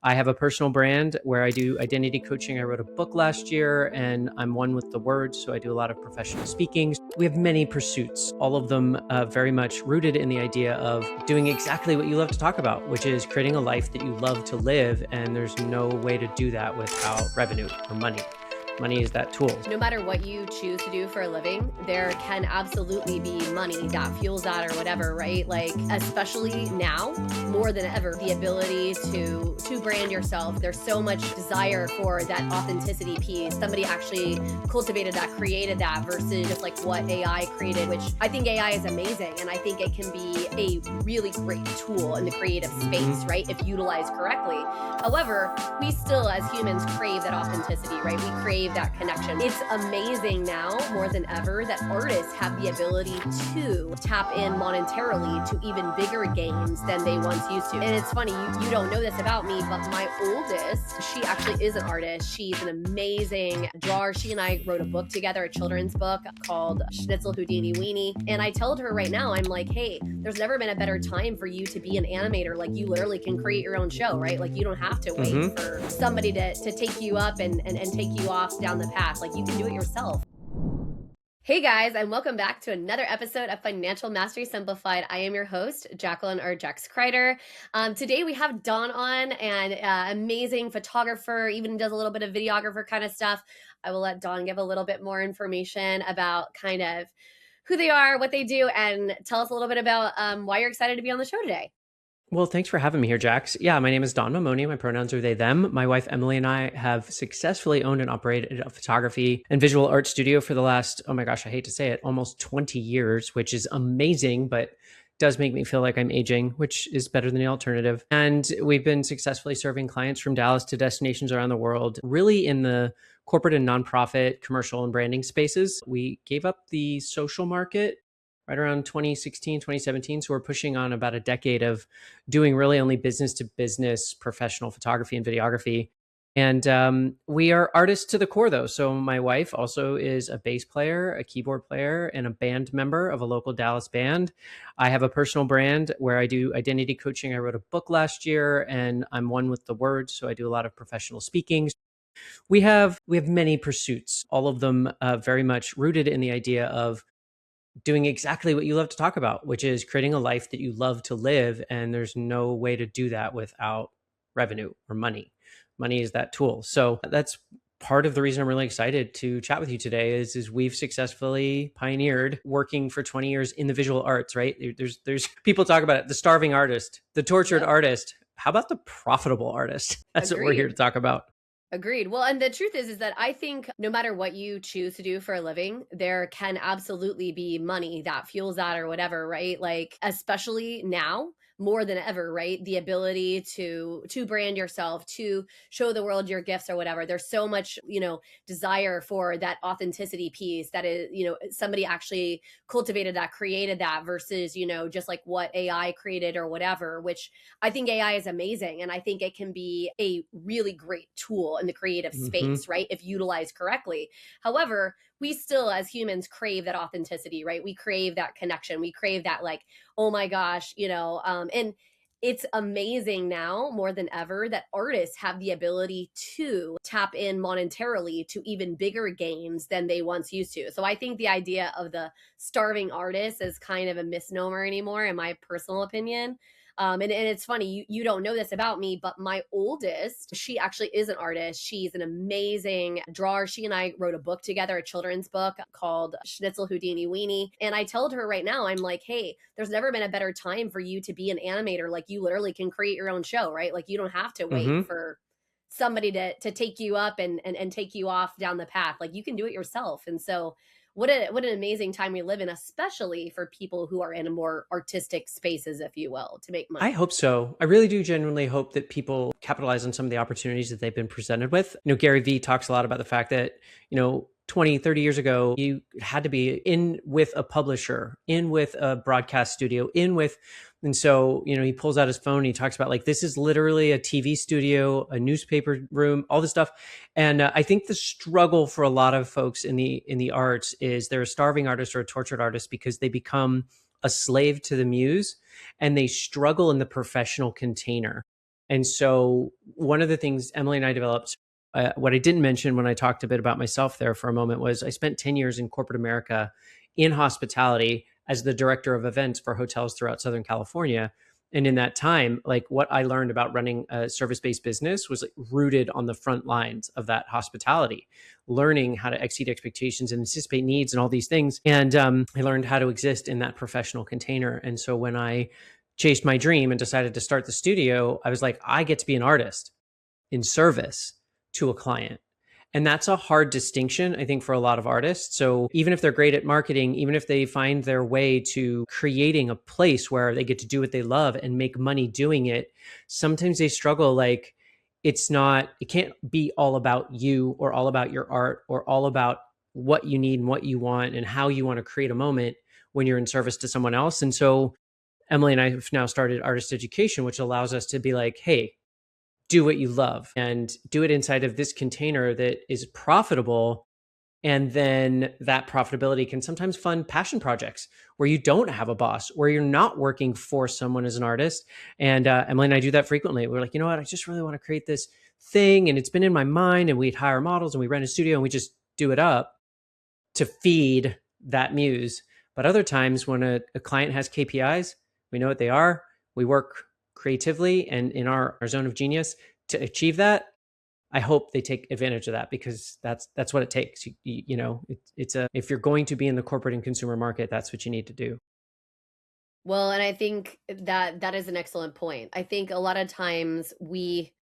I have a personal brand where I do identity coaching. I wrote a book last year and I'm one with the words, so I do a lot of professional speaking. We have many pursuits, all of them very much rooted in the idea of doing exactly what you love to talk about, which is creating a life that you love to live. And there's no way to do that without revenue or money. Money is that tool. No matter what you choose to do for a living, there can absolutely be money that fuels that or whatever, right? Like, especially now, more than ever, the ability to brand yourself. There's so much desire for that authenticity piece. Somebody actually cultivated that, created that, versus just like what AI created, which I think AI is amazing. And I think it can be a really great tool in the creative space, right? If utilized correctly. However, we still as humans crave that authenticity, right? We crave that connection. It's amazing now more than ever that artists have the ability to tap in monetarily to even bigger gains than they once used to. And it's funny, you don't know this about me, but my oldest, she actually is an artist. She's an amazing drawer. She and I wrote a book together, a children's book called Schnitzel Houdini Weenie. And I told her right now, I'm like, hey, there's never been a better time for you to be an animator. Like, you literally can create your own show, right? Like, you don't have to wait for somebody to take you up and take you off down the path. Like, you can do it yourself. Hey guys, and welcome back to another episode of Financial Mastery Simplified. I am your host, Jacqueline or Jax Crider. Today we have Don on, and amazing photographer, even does a little bit of videographer kind of stuff. I will let Don give a little bit more information about kind of who they are, what they do, and tell us a little bit about why you're excited to be on the show today. Well, thanks for having me here, Jax. Yeah, my name is Don Mamone. My pronouns are they, them. My wife, Emily, and I have successfully owned and operated a photography and visual art studio for the last, oh my gosh, I hate to say it, almost 20 years, which is amazing, but does make me feel like I'm aging, which is better than the alternative. And we've been successfully serving clients from Dallas to destinations around the world, really in the corporate and nonprofit, commercial and branding spaces. We gave up the social market right around 2016, 2017. So we're pushing on about a decade of doing really only business to business professional photography and videography. And we are artists to the core, though. So my wife also is a bass player, a keyboard player, and a band member of a local Dallas band. I have a personal brand where I do identity coaching. I wrote a book last year and I'm one with the words. So I do a lot of professional speaking. We have many pursuits, all of them very much rooted in the idea of doing exactly what you love to talk about, which is creating a life that you love to live. And there's no way to do that without revenue or money. Money is that tool. So that's part of the reason I'm really excited to chat with you today is we've successfully pioneered working for 20 years in the visual arts, right? There's people talk about it, the starving artist, the tortured artist. How about the profitable artist? That's what we're here to talk about. Agreed. Well, and the truth is that I think no matter what you choose to do for a living, there can absolutely be money that fuels that or whatever, right? Like, especially now, more than ever, right? The ability to brand yourself, to show the world your gifts or whatever. There's so much, desire for that authenticity piece that is, somebody actually cultivated that, created that, versus, just like what AI created or whatever, which I think AI is amazing. And I think it can be a really great tool in the creative space, right? If utilized correctly. However, we still as humans crave that authenticity, right? We crave that connection. We crave that, like, oh my gosh, and it's amazing now more than ever that artists have the ability to tap in monetarily to even bigger gains than they once used to. So I think the idea of the starving artist is kind of a misnomer anymore, in my personal opinion. And it's funny, you don't know this about me, but my oldest, she actually is an artist. She's an amazing drawer. She and I wrote a book together, a children's book called Schnitzel Houdini Weenie. And I told her right now, I'm like, hey, there's never been a better time for you to be an animator. Like, you literally can create your own show, right? Like, you don't have to wait for somebody to take you up and take you off down the path. Like, you can do it yourself. And so what an amazing time we live in, especially for people who are in a more artistic spaces, if you will, to make money. I hope so. I really do genuinely hope that people capitalize on some of the opportunities that they've been presented with. Gary Vee talks a lot about the fact that, 20, 30 years ago, you had to be in with a publisher, in with a broadcast studio, and so, he pulls out his phone and he talks about, like, this is literally a TV studio, a newspaper room, all this stuff. And I think the struggle for a lot of folks in the arts is they're a starving artist or a tortured artist because they become a slave to the muse and they struggle in the professional container. And so one of the things Emily and I developed, what I didn't mention when I talked a bit about myself there for a moment, was I spent 10 years in corporate America in hospitality as the director of events for hotels throughout Southern California. And in that time, like what I learned about running a service-based business was like rooted on the front lines of that hospitality, learning how to exceed expectations and anticipate needs and all these things. And I learned how to exist in that professional container. And so when I chased my dream and decided to start the studio, I was like, I get to be an artist in service to a client. And that's a hard distinction, I think, for a lot of artists. So even if they're great at marketing, even if they find their way to creating a place where they get to do what they love and make money doing it, sometimes they struggle. Like, it can't be all about you or all about your art or all about what you need and what you want and how you want to create a moment when you're in service to someone else. And so Emily and I have now started artist education, which allows us to be like, hey, do what you love and do it inside of this container that is profitable. And then that profitability can sometimes fund passion projects where you don't have a boss, where you're not working for someone as an artist. And Emily and I do that frequently. We're like, you know what? I just really want to create this thing. And it's been in my mind. And we'd hire models and we rent a studio and we just do it up to feed that muse. But other times when a client has KPIs, we know what they are. We work creatively and in our zone of genius to achieve that. I hope they take advantage of that because that's what it takes. If you're going to be in the corporate and consumer market, that's what you need to do. Well, and I think that that is an excellent point. I think a lot of times we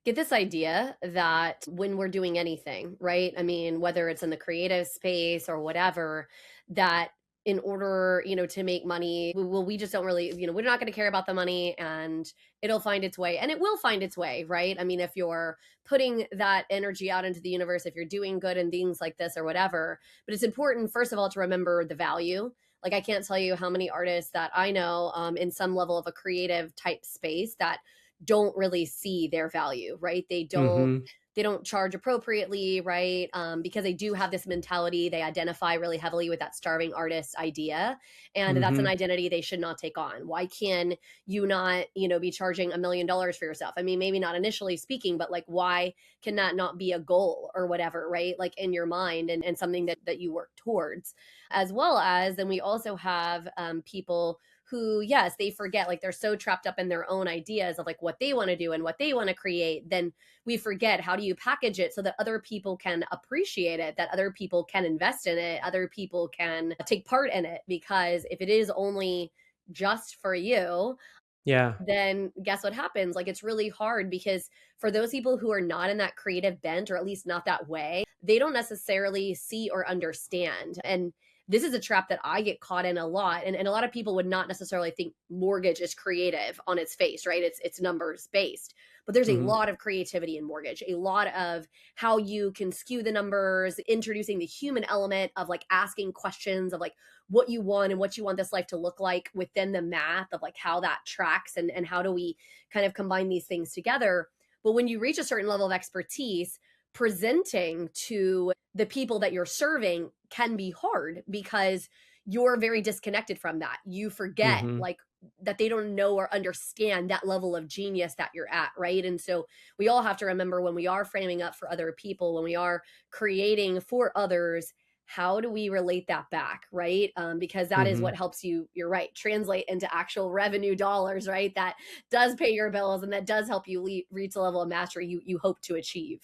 get this idea that when we're doing anything, right? I mean, whether it's in the creative space or whatever, that in order, to make money, well, we just don't really, we're not going to care about the money and it'll find its way and it will find its way, right? I mean, if you're putting that energy out into the universe, if you're doing good and things like this or whatever, but it's important, first of all, to remember the value. Like, I can't tell you how many artists that I know in some level of a creative type space that don't really see their value, right? Mm-hmm. They don't charge appropriately, right? Because they do have this mentality. They identify really heavily with that starving artist idea, and that's an Mm-hmm. identity they should not take on. Why can you not, be charging $1 million for yourself? I mean, maybe not initially speaking, but like, why can that not be a goal or whatever, right? Like in your mind and something that you work towards, as well as then we also have people who, yes, they forget, like they're so trapped up in their own ideas of like what they want to do and what they want to create, then we forget, how do you package it so that other people can appreciate it, that other people can invest in it, other people can take part in it. Because if it is only just for you, Yeah. then guess what happens? Like, it's really hard because for those people who are not in that creative bent, or at least not that way, they don't necessarily see or understand. And this is a trap that I get caught in a lot. And a lot of people would not necessarily think mortgage is creative on its face, right? It's numbers based. But there's a Mm-hmm. lot of creativity in mortgage, a lot of how you can skew the numbers, introducing the human element of like asking questions of like what you want and what you want this life to look like within the math of like how that tracks, and how do we kind of combine these things together. But when you reach a certain level of expertise, presenting to the people that you're serving can be hard because you're very disconnected from that. You forget Mm-hmm. like that they don't know or understand that level of genius that you're at, right? And so we all have to remember, when we are framing up for other people, when we are creating for others, how do we relate that back, right? Because that is Mm-hmm. what helps you, you're right, translate into actual revenue dollars, right? That does pay your bills and that does help you reach the level of mastery you hope to achieve.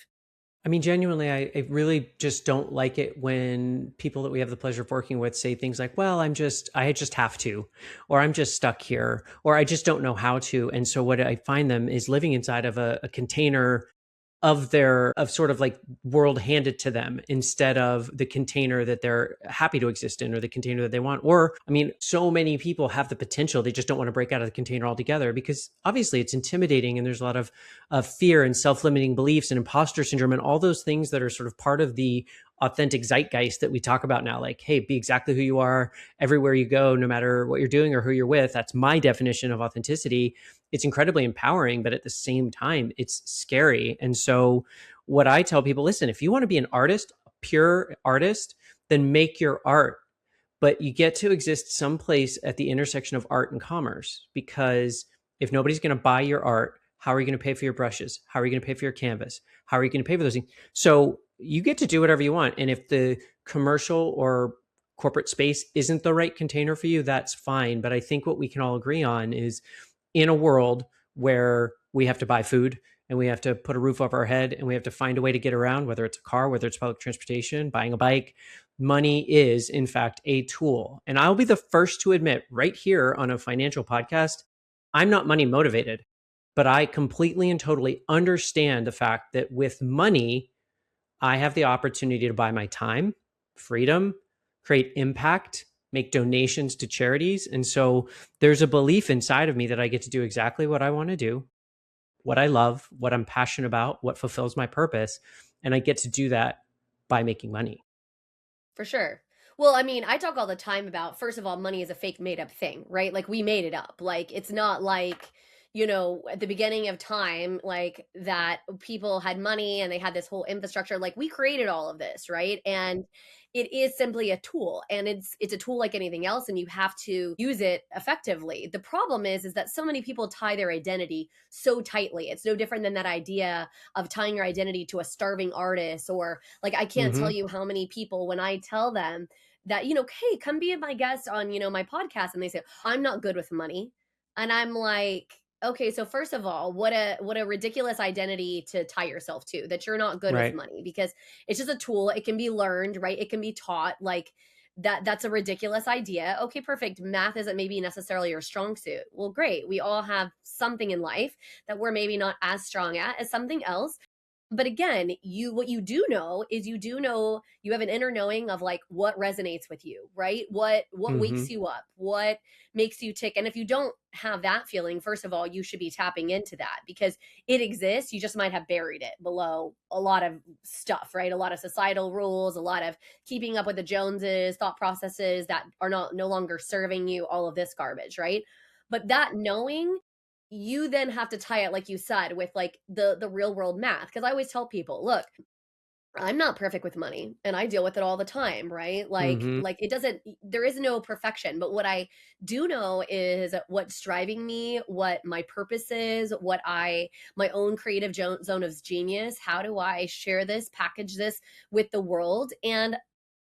I mean, genuinely, I really just don't like it when people that we have the pleasure of working with say things like, well, I just have to, or I'm just stuck here, or I just don't know how to. And so what I find them is living inside of a container of sort of like world handed to them instead of the container that they're happy to exist in or the container that they want. Or, I mean, so many people have the potential. They just don't want to break out of the container altogether because obviously it's intimidating and there's a lot of fear and self-limiting beliefs and imposter syndrome and all those things that are sort of part of the authentic zeitgeist that we talk about now. Like, hey, be exactly who you are everywhere you go, no matter what you're doing or who you're with. That's my definition of authenticity. It's incredibly empowering, but at the same time, it's scary. And so, what I tell people, listen, if you want to be an artist, a pure artist, then make your art. But you get to exist someplace at the intersection of art and commerce, because if nobody's going to buy your art, How are you going to pay for your brushes? How are you going to pay for your canvas? How are you going to pay for those things? So you get to do whatever you want. And if the commercial or corporate space isn't the right container for you, that's fine. But I think what we can all agree on is, in a world where we have to buy food and we have to put a roof over our head and we have to find a way to get around, whether it's a car, whether it's public transportation, buying a bike, money is, in fact, a tool. And I'll be the first to admit right here on a financial podcast, I'm not money motivated, but I completely and totally understand the fact that with money, I have the opportunity to buy my time, freedom, create impact, make donations to charities. And so there's a belief inside of me that I get to do exactly what I want to do, what I love, what I'm passionate about, what fulfills my purpose. And I get to do that by making money. For sure. Well, I mean, I talk all the time about, first of all, money is a fake made up thing, right? Like we made it up. Like it's not like, at the beginning of time, like that people had money and they had this whole infrastructure. Like we created all of this, right? And it is simply a tool, and it's a tool like anything else, and you have to use it effectively. The problem is that so many people tie their identity so tightly. It's no different than that idea of tying your identity to a starving artist, or like I can't tell Mm-hmm. you how many people, when I tell them that, hey, come be my guest on, my podcast, and they say, I'm not good with money. And I'm like, okay, so first of all, what a ridiculous identity to tie yourself to, that you're not good with Right. money, because it's just a tool. It can be learned, right? It can be taught. Like that's a ridiculous idea. Okay, perfect. Math isn't maybe necessarily your strong suit. Well, great. We all have something in life that we're maybe not as strong at as something else. But again, what you do know is, you have an inner knowing of like what resonates with you, right? What Mm-hmm. wakes you up, what makes you tick. And if you don't have that feeling, first of all, you should be tapping into that, because it exists. You just might have buried it below a lot of stuff, right? A lot of societal rules, a lot of keeping up with the Joneses, thought processes that are no longer serving you, all of this garbage, right? But that knowing, you then have to tie it, like you said, with like the real world math. Because I always tell people, look, I'm not perfect with money and I deal with it all the time, right? Mm-hmm. Like it doesn't, there is no perfection. But what I do know is what's driving me, what my purpose is, my own creative zone of genius. How do I share this, package this with the world? And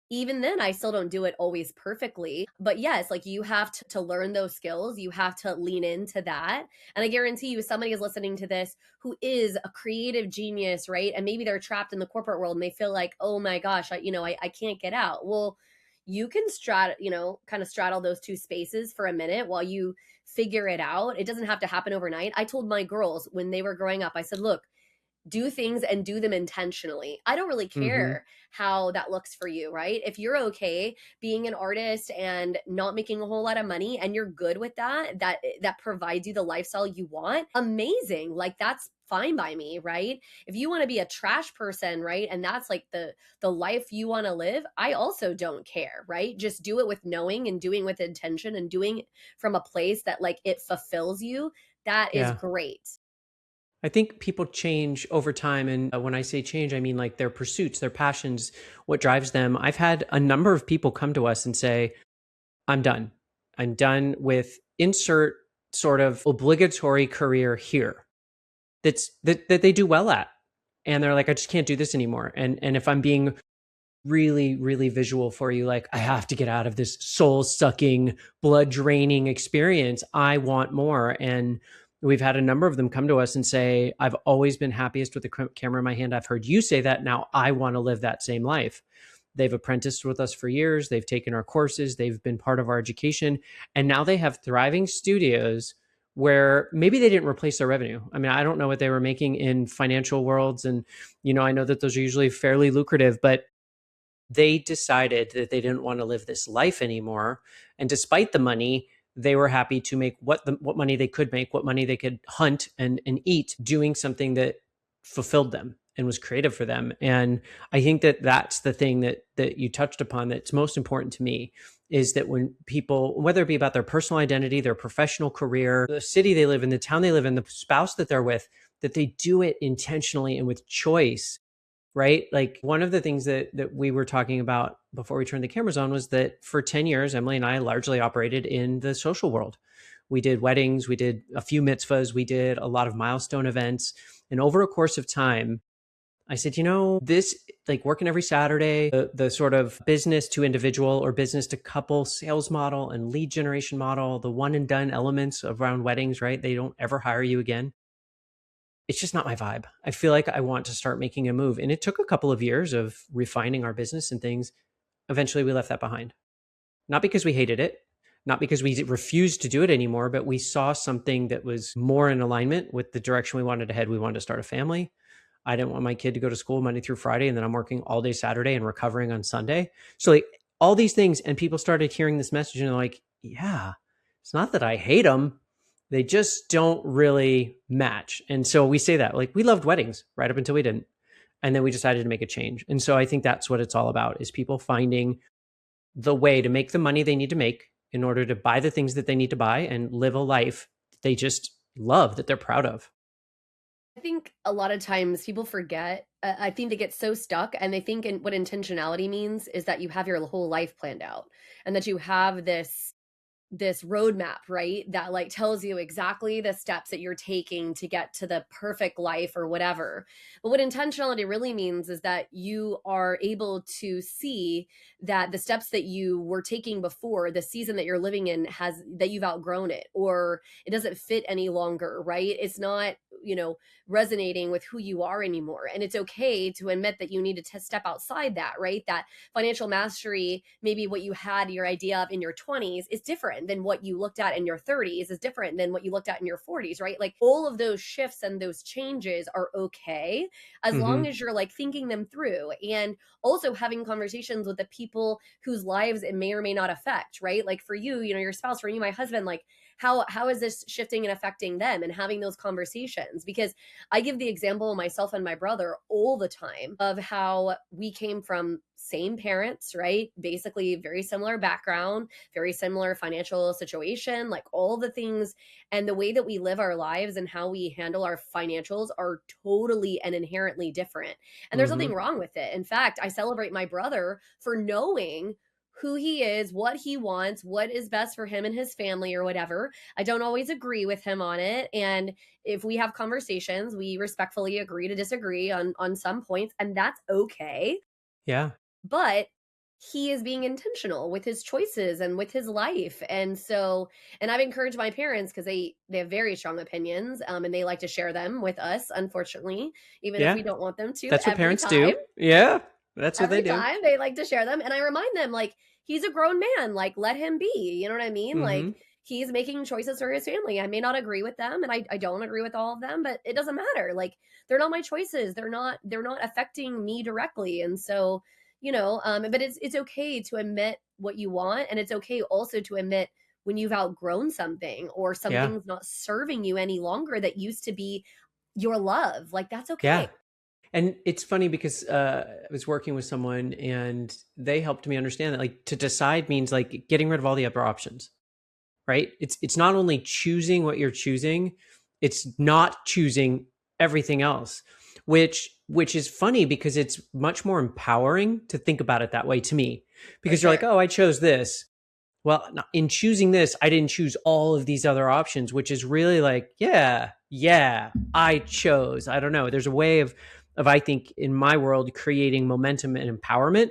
even then, I still don't do it always perfectly. But yes, like you have to learn those skills. You have to lean into that. And I guarantee you, somebody is listening to this who is a creative genius, right? And maybe they're trapped in the corporate world and they feel like, oh my gosh, I can't get out. Well, you can kind of straddle those two spaces for a minute while you figure it out. It doesn't have to happen overnight. I told my girls when they were growing up, I said, look, do things and do them intentionally. I don't really Mm-hmm. care how that looks for you, right? If you're okay being an artist and not making a whole lot of money and you're good with that provides you the lifestyle you want, amazing. Like that's fine by me, right? If you want to be a trash person, right? And that's like the life you want to live, I also don't care, right? Just do it with knowing and doing with intention and doing it from a place that like it fulfills you. That is Yeah. great. I think people change over time. And when I say change, I mean like their pursuits, their passions, what drives them. I've had a number of people come to us and say, I'm done. I'm done with insert sort of obligatory career here that they do well at. And they're like, I just can't do this anymore. And if I'm being really, really visual for you, like I have to get out of this soul sucking, blood draining experience. I want more. And we've had a number of them come to us and say, I've always been happiest with the camera in my hand. I've heard you say that. Now I want to live that same life. They've apprenticed with us for years. They've taken our courses. They've been part of our education. And now they have thriving studios where maybe they didn't replace their revenue. I mean, I don't know what they were making in financial worlds. And, I know that those are usually fairly lucrative, but they decided that they didn't want to live this life anymore. And despite the money, they were happy to make what money they could make, what money they could hunt and eat, doing something that fulfilled them and was creative for them. And I think that that's the thing that you touched upon that's most important to me, is that when people, whether it be about their personal identity, their professional career, the city they live in, the town they live in, the spouse that they're with, that they do it intentionally and with choice, right? Like one of the things that we were talking about before we turned the cameras on was that for 10 years, Emily and I largely operated in the social world. We did weddings, we did a few mitzvahs, we did a lot of milestone events. And over a course of time, I said, this, like working every Saturday, the sort of business to individual or business to couple sales model and lead generation model, the one and done elements around weddings, right? They don't ever hire you again. It's just not my vibe. I feel like I want to start making a move. And it took a couple of years of refining our business and things. Eventually, we left that behind. Not because we hated it, not because we refused to do it anymore, but we saw something that was more in alignment with the direction we wanted to head. We wanted to start a family. I didn't want my kid to go to school Monday through Friday, and then I'm working all day Saturday and recovering on Sunday. So like all these things, and people started hearing this message and they're like, yeah, it's not that I hate them. They just don't really match. And so we say that, like, we loved weddings right up until we didn't. And then we decided to make a change. And so I think that's what it's all about, is people finding the way to make the money they need to make in order to buy the things that they need to buy and live a life they just love, that they're proud of. I think a lot of times people forget. I think they get so stuck and they think what intentionality means is that you have your whole life planned out and that you have this roadmap, right? That like tells you exactly the steps that you're taking to get to the perfect life or whatever. But what intentionality really means is that you are able to see that the steps that you were taking before, the season that you're living in, that you've outgrown it, or it doesn't fit any longer, right? It's not, resonating with who you are anymore. And it's okay to admit that you need to step outside that, right? That financial mastery, maybe what you had your idea of in your 20s, is different than what you looked at in your 30s, is different than what you looked at in your 40s, right? Like all of those shifts and those changes are okay as long as you're like thinking them through, and also having conversations with the people whose lives it may or may not affect, right? Like for you, your spouse, for you, my husband, like how is this shifting and affecting them, and having those conversations. Because I give the example of myself and my brother all the time of how we came from same parents, right? Basically very similar background, very similar financial situation, like all the things. And the way that we live our lives and how we handle our financials are totally and inherently different. And there's nothing wrong with it. In fact, I celebrate my brother for knowing who he is, what he wants, what is best for him and his family or whatever. I don't always agree with him on it. And if we have conversations, we respectfully agree to disagree on some points, and that's okay. Yeah. But he is being intentional with his choices and with his life. And I've encouraged my parents, because they have very strong opinions, and they like to share them with us, unfortunately, even if we don't want them to. That's what parents time. do. Yeah. That's what Every they do. time they like to share them. And I remind them, like, he's a grown man, like, let him be. You know what I mean? Like, he's making choices for his family. I may not agree with them, and I don't agree with all of them, but it doesn't matter. Like, they're not my choices. They're not affecting me directly. And so, but it's okay to admit what you want. And it's okay also to admit when you've outgrown something, or something's not serving you any longer that used to be your love. Like, that's okay. Yeah. And it's funny because I was working with someone and they helped me understand that, like, to decide means like getting rid of all the other options, right? It's not only choosing what you're choosing, it's not choosing everything else, which is funny because it's much more empowering to think about it that way to me, because you're like, oh, I chose this. Well, in choosing this, I didn't choose all of these other options, which is really like, yeah, I chose. I don't know. There's a way of I think in my world, creating momentum and empowerment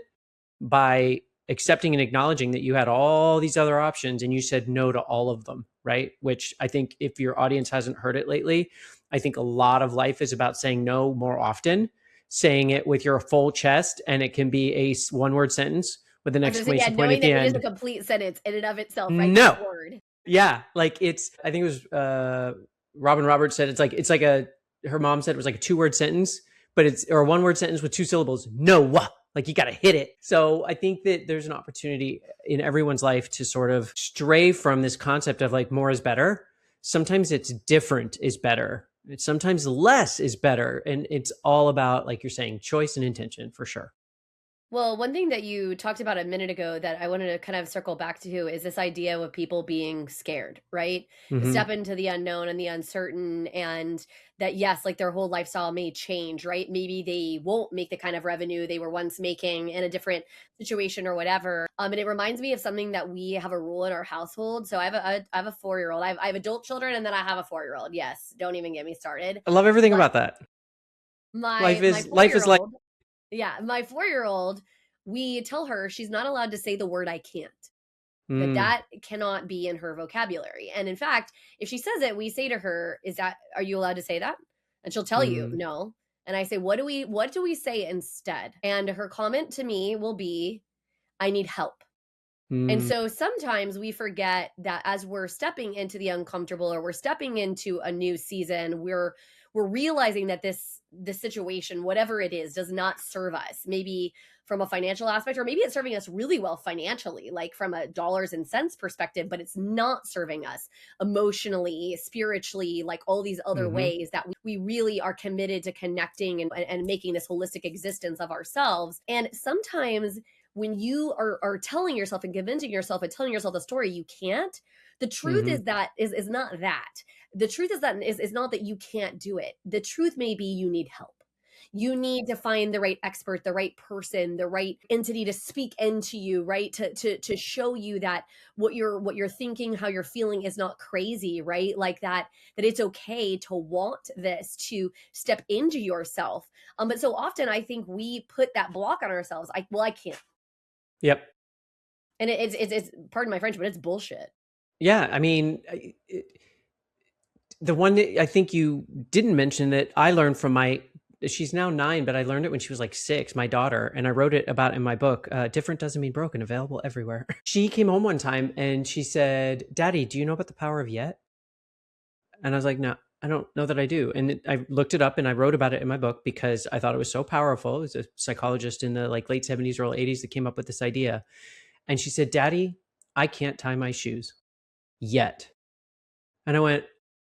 by accepting and acknowledging that you had all these other options and you said no to all of them, right? Which I think, if your audience hasn't heard it lately, I think a lot of life is about saying no more often, saying it with your full chest, and it can be a one-word sentence with an exclamation point at the end. It is a complete sentence in and of itself, right? No. Word. Yeah. Like I think it was Robin Roberts said, her mom said it was like a 2-word sentence, but or a 1-word sentence with 2 syllables. No, like you got to hit it. So I think that there's an opportunity in everyone's life to sort of stray from this concept of like more is better. Sometimes it's different is better. Sometimes less is better. And it's all about, like you're saying, choice and intention, for sure. Well, one thing that you talked about a minute ago that I wanted to kind of circle back to is this idea of people being scared, right? Hmm. Step into the unknown and the uncertain, and that, yes, like their whole lifestyle may change, right? Maybe they won't make the kind of revenue they were once making in a different situation or whatever. And it reminds me of something that we have a rule in our household. So I have a 4 year old. I have adult children, and then I have a 4 year old. Yes, don't even get me started. I love everything But about that. my four Life year is like. old yeah, my 4 year old, we tell her she's not allowed to say the word I can't, that Mm, that cannot be in her vocabulary. And in fact, if she says it, we say to her, are you allowed to say that? And she'll tell you, mm, no. And I say, what do we say instead? And her comment to me will be, I need help. And mm, so sometimes we forget that as we're stepping into the uncomfortable, or we're stepping into a new season, we're realizing that this situation, whatever it is, does not serve us. Maybe from a financial aspect, or maybe it's serving us really well financially, like from a dollars and cents perspective, but it's not serving us emotionally, spiritually, like all these other hmm. ways that we really are committed to connecting and making this holistic existence of ourselves. And sometimes when you are telling yourself and convincing yourself and telling yourself the story, you can't. The truth Hmm. is that is not that. The truth is not that you can't do it. The truth may be you need help. You need to find the right expert, the right person, the right entity to speak into you, right? To show you that what you're thinking, how you're feeling is not crazy, right? Like that it's okay to want this, to step into yourself. But so often I think we put that block on ourselves. I can't. Yep. And it's pardon my French, but it's bullshit. Yeah. I mean, the one that I think you didn't mention that I learned from she's now 9, but I learned it when she was like 6, my daughter, and I wrote it about in my book, Different Doesn't Mean Broken, available everywhere. She came home one time and she said, Daddy, do you know about the power of yet? And I was like, no, I don't know that I do. And I looked it up and I wrote about it in my book because I thought it was so powerful. It was a psychologist in the like late 70s, early 80s that came up with this idea. And she said, Daddy, I can't tie my shoes yet. And I went,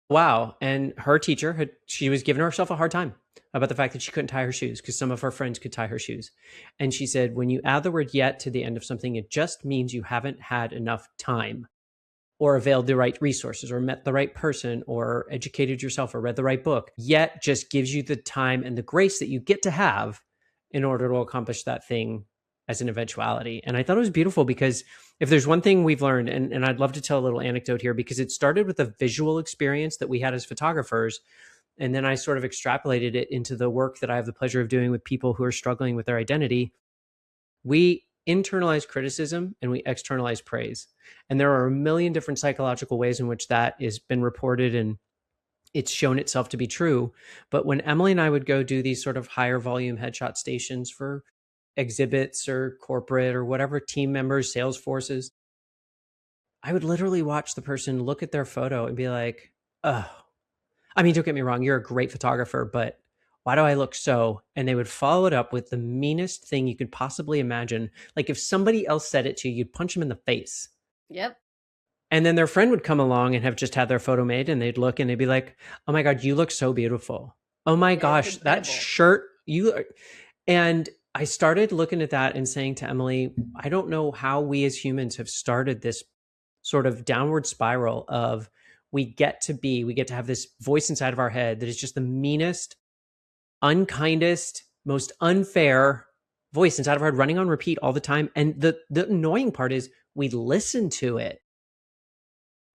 wow. And her teacher she was giving herself a hard time about the fact that she couldn't tie her shoes because some of her friends could tie her shoes. And she said, when you add the word yet to the end of something, it just means you haven't had enough time or availed the right resources or met the right person or educated yourself or read the right book. Yet just gives you the time and the grace that you get to have in order to accomplish that thing as an eventuality. And I thought it was beautiful because if there's one thing we've learned, and I'd love to tell a little anecdote here because it started with a visual experience that we had as photographers. And then I sort of extrapolated it into the work that I have the pleasure of doing with people who are struggling with their identity. We internalize criticism and we externalize praise. And there are a million different psychological ways in which that has been reported and it's shown itself to be true. But when Emily and I would go do these sort of higher volume headshot stations for exhibits or corporate or whatever team members, sales forces, I would literally watch the person look at their photo and be like, oh, I mean, don't get me wrong, you're a great photographer, but why do I look so? And they would follow it up with the meanest thing you could possibly imagine. Like if somebody else said it to you, you'd punch them in the face. Yep. And then their friend would come along and have just had their photo made and they'd look and they'd be like, oh my God, you look so beautiful. Oh my Yeah, it's gosh, that incredible. shirt, you are. And I started looking at that and saying to Emily, I don't know how we as humans have started this sort of downward spiral of we get to have this voice inside of our head that is just the meanest, unkindest, most unfair voice inside of our head running on repeat all the time. And the annoying part is we listen to it.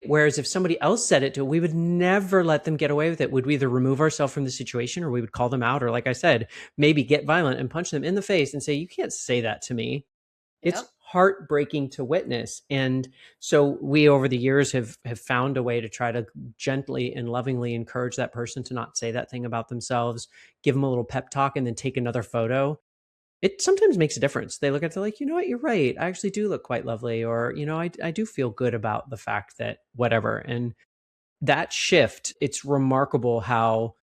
Whereas if somebody else said it to, we would never let them get away with it. Would we either remove ourselves from the situation or we would call them out, or like I said, maybe get violent and punch them in the face and say, you can't say that to me. It's Yep. heartbreaking to witness. And so we over the years have found a way to try to gently and lovingly encourage that person to not say that thing about themselves, give them a little pep talk and then take another photo. It sometimes makes a difference. They look at it, they're like, you know what, you're right. I actually do look quite lovely. Or, I do feel good about the fact that whatever. And that shift, it's remarkable how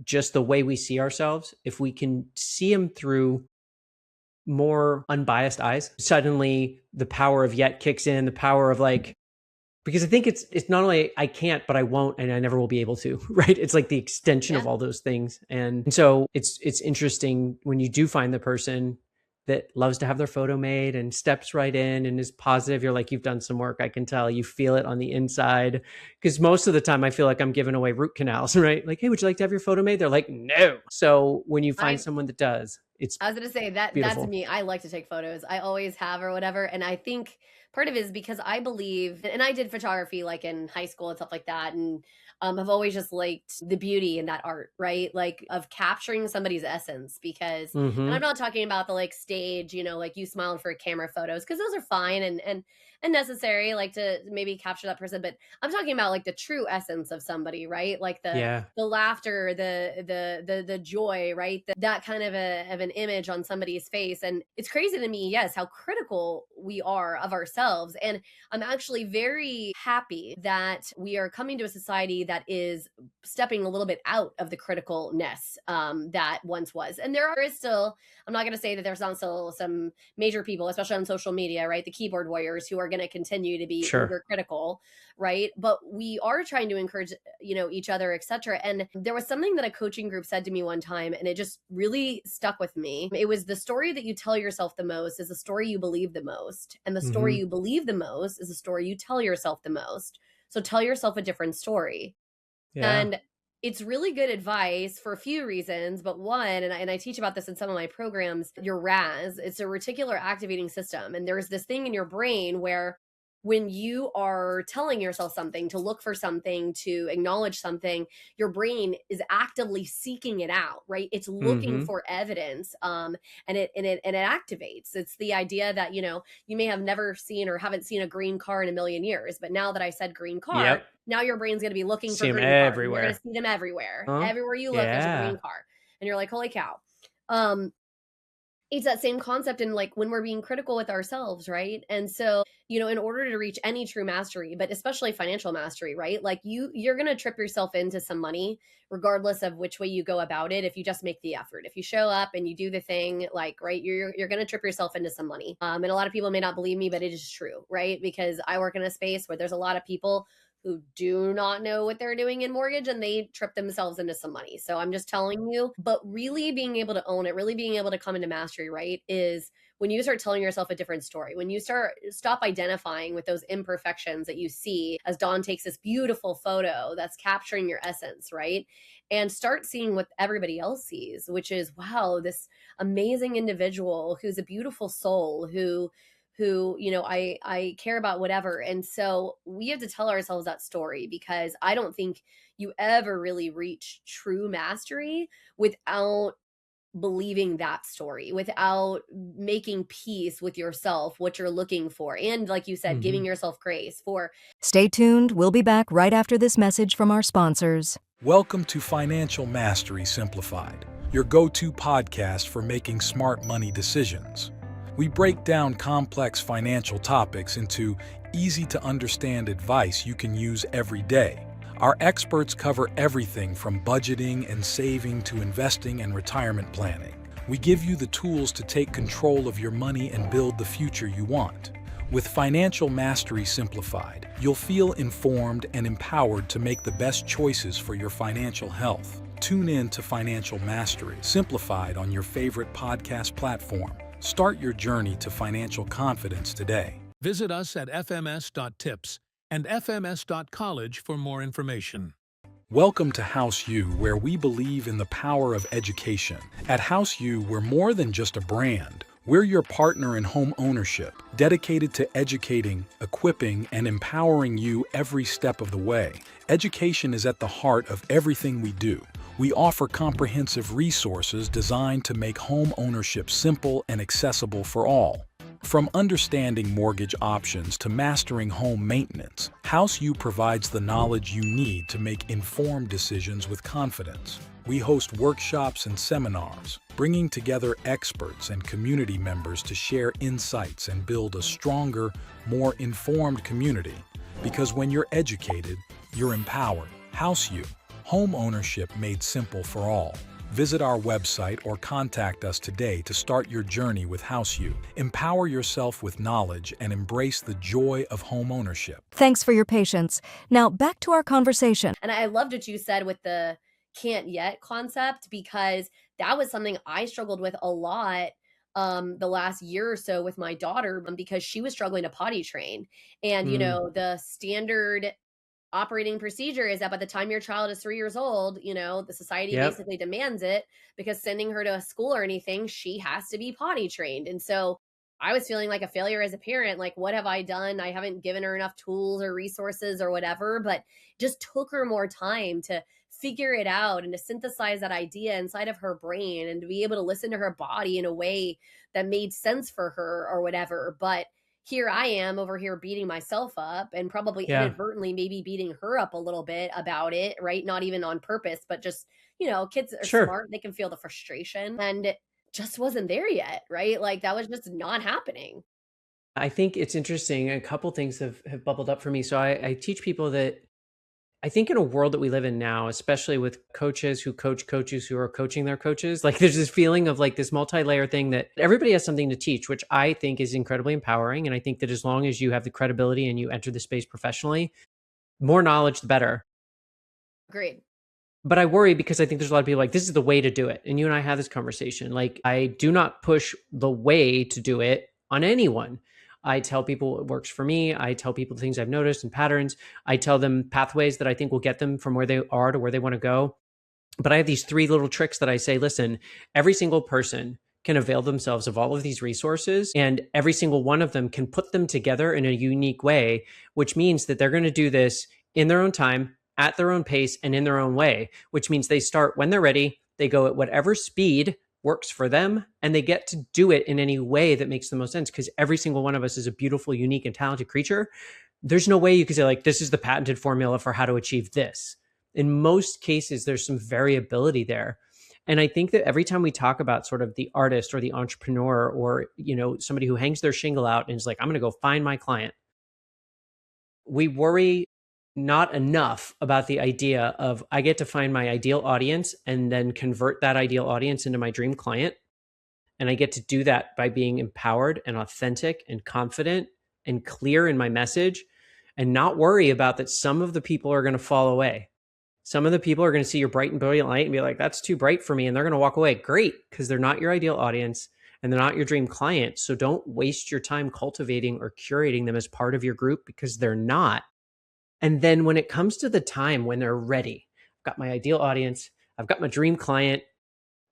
just the way we see ourselves, if we can see them through more unbiased eyes, suddenly the power of yet kicks in, the power of like, because I think it's not only I can't, but I won't, and I never will be able to, right? It's like the extension Yeah. of all those things. And so it's interesting when you do find the person that loves to have their photo made and steps right in and is positive. You're like, you've done some work. I can tell you feel it on the inside. Because most of the time I feel like I'm giving away root canals, right? Like, hey, would you like to have your photo made? They're like, no. So when you find I someone that does, it's I was gonna say that's beautiful. me. I like to take photos. I always have or whatever. And I think part of it is because I believe, and I did photography like in high school and stuff like that. And I've always just liked the beauty in that art, right? Like of capturing somebody's essence. Because, and I'm Mm-hmm. not talking about the like stage, like you smiling for camera photos, because those are fine and necessary, like to maybe capture that person. But I'm talking about like the true essence of somebody, right? Like Yeah. the laughter, the joy, right? That kind of an image on somebody's face. And it's crazy to me, yes, how critical we are of ourselves. And I'm actually very happy that we are coming to a society that is stepping a little bit out of the criticalness that once was. And there is still, I'm not going to say that there's not still some major people, especially on social media, right? The keyboard warriors who are going to continue to be Sure. uber critical, right? But we are trying to encourage, each other, etc. And there was something that a coaching group said to me one time, and it just really stuck with me. It was, the story that you tell yourself the most is the story you believe the most, and the story Mm-hmm. you believe the most is the story you tell yourself the most. So tell yourself a different story. Yeah. And it's really good advice for a few reasons, but one, and I teach about this in some of my programs, your RAS, it's a reticular activating system. And there's this thing in your brain where when you are telling yourself something, to look for something, to acknowledge something, your brain is actively seeking it out, right? It's looking Mm-hmm. for evidence, and it activates. It's the idea that you may have never seen or haven't seen a green car in a million years, but now that I said green car, Yep. now your brain's going to be looking for See them green cars, and you're going to everywhere. see them everywhere. Huh? Everywhere you look, there's a green Yeah. car, and you're like, holy cow. Um, it's that same concept in like when we're being critical with ourselves, right? And so, in order to reach any true mastery, but especially financial mastery, right? Like you're going to trip yourself into some money regardless of which way you go about it if you just make the effort. If you show up and you do the thing, like, right, you're going to trip yourself into some money. And a lot of people may not believe me, but it is true, right? Because I work in a space where there's a lot of people who do not know what they're doing in mortgage, and they trip themselves into some money. So I'm just telling you, but really being able to own it, really being able to come into mastery, right, is when you start telling yourself a different story, when you stop identifying with those imperfections that you see as Dawn takes this beautiful photo that's capturing your essence, right? And start seeing what everybody else sees, which is, wow, this amazing individual who's a beautiful soul, who I care about, whatever. And so we have to tell ourselves that story, because I don't think you ever really reach true mastery without believing that story, without making peace with yourself, what you're looking for, and like you said, Mm-hmm. giving yourself grace for. Stay tuned. We'll be back right after this message from our sponsors. Welcome to Financial Mastery Simplified, your go-to podcast for making smart money decisions. We break down complex financial topics into easy-to-understand advice you can use every day. Our experts cover everything from budgeting and saving to investing and retirement planning. We give you the tools to take control of your money and build the future you want. With Financial Mastery Simplified, you'll feel informed and empowered to make the best choices for your financial health. Tune in to Financial Mastery Simplified on your favorite podcast platform. Start your journey to financial confidence today. Visit us at fms.tips and fms.college for more information. Welcome to House U, where we believe in the power of education. At House U, we're more than just a brand. We're your partner in home ownership, dedicated to educating, equipping, and empowering you every step of the way. Education is at the heart of everything we do. We offer comprehensive resources designed to make home ownership simple and accessible for all. From understanding mortgage options to mastering home maintenance, House U provides the knowledge you need to make informed decisions with confidence. We host workshops and seminars, bringing together experts and community members to share insights and build a stronger, more informed community. Because when you're educated, you're empowered. House U, home ownership made simple for all. Visit our website or contact us today to start your journey with House U. Empower yourself with knowledge and embrace the joy of home ownership. Thanks for your patience. Now back to our conversation. And I loved what you said with the can't yet concept, because that was something I struggled with a lot the last year or so with my daughter because she was struggling to potty train. And, Mm, the standard operating procedure is that by the time your child is 3 years old, the society yep. basically demands it because sending her to a school or anything, she has to be potty trained. And so I was feeling like a failure as a parent. Like, what have I done? I haven't given her enough tools or resources or whatever, but just took her more time to figure it out and to synthesize that idea inside of her brain and to be able to listen to her body in a way that made sense for her or whatever. But here I am over here beating myself up and probably Yeah. inadvertently maybe beating her up a little bit about it, right? Not even on purpose, but just, kids are Sure. smart. They can feel the frustration and it just wasn't there yet, right? Like that was just not happening. I think it's interesting. A couple things have bubbled up for me. So I teach people that I think in a world that we live in now, especially with coaches who coach coaches who are coaching their coaches, like there's this feeling of like this multi-layer thing that everybody has something to teach, which I think is incredibly empowering. And I think that as long as you have the credibility and you enter the space professionally, more knowledge, the better. Agreed. But I worry because I think there's a lot of people like, this is the way to do it. And you and I have this conversation. Like, I do not push the way to do it on anyone. I tell people what works for me. I tell people the things I've noticed and patterns. I tell them pathways that I think will get them from where they are to where they want to go. But I have these three little tricks that I say, listen, every single person can avail themselves of all of these resources, and every single one of them can put them together in a unique way, which means that they're going to do this in their own time, at their own pace, and in their own way, which means they start when they're ready, they go at whatever speed works for them, and they get to do it in any way that makes the most sense, because every single one of us is a beautiful, unique, and talented creature. There's no way you could say like, this is the patented formula for how to achieve this. In most cases, there's some variability there. And I think that every time we talk about sort of the artist or the entrepreneur or, somebody who hangs their shingle out and is like, I'm going to go find my client, we worry not enough about the idea of I get to find my ideal audience and then convert that ideal audience into my dream client. And I get to do that by being empowered and authentic and confident and clear in my message and not worry about that some of the people are going to fall away. Some of the people are going to see your bright and brilliant light and be like, that's too bright for me. And they're going to walk away. Great. Because they're not your ideal audience and they're not your dream client. So don't waste your time cultivating or curating them as part of your group because they're not. And then when it comes to the time when they're ready, I've got my ideal audience, I've got my dream client,